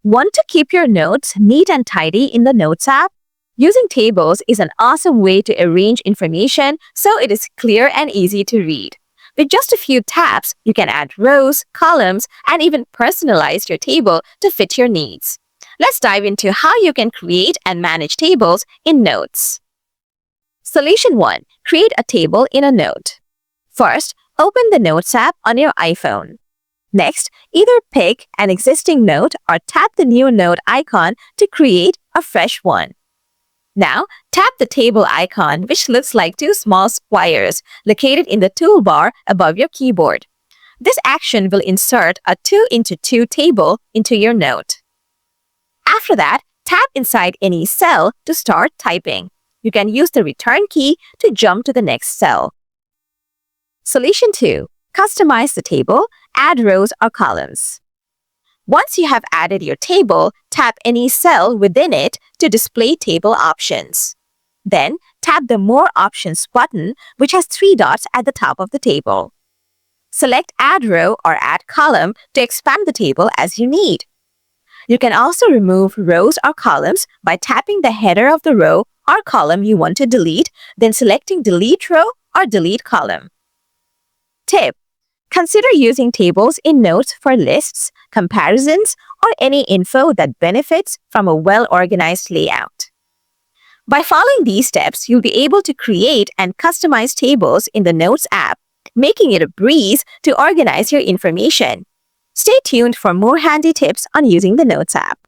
Want to keep your notes neat and tidy in the Notes app? Using tables is an awesome way to arrange information so it is clear and easy to read. With just a few taps, you can add rows, columns, and even personalize your table to fit your needs. Let's dive into how you can create and manage tables in Notes. Solution 1. Create a table in a note. First, open the Notes app on your iPhone. Next, either pick an existing note or tap the new note icon to create a fresh one. Now, tap the table icon, which looks like two small squares located in the toolbar above your keyboard. This action will insert a 2x2 table into your note. After that, tap inside any cell to start typing. You can use the return key to jump to the next cell. Solution 2. Customize the table, add rows or columns. Once you have added your table, tap any cell within it to display table options. Then, tap the More Options button, which has 3 dots at the top of the table. Select Add Row or Add Column to expand the table as you need. You can also remove rows or columns by tapping the header of the row or column you want to delete, then selecting Delete Row or Delete Column. Tip: consider using tables in Notes for lists, comparisons, or any info that benefits from a well-organized layout. By following these steps, you'll be able to create and customize tables in the Notes app, making it a breeze to organize your information. Stay tuned for more handy tips on using the Notes app.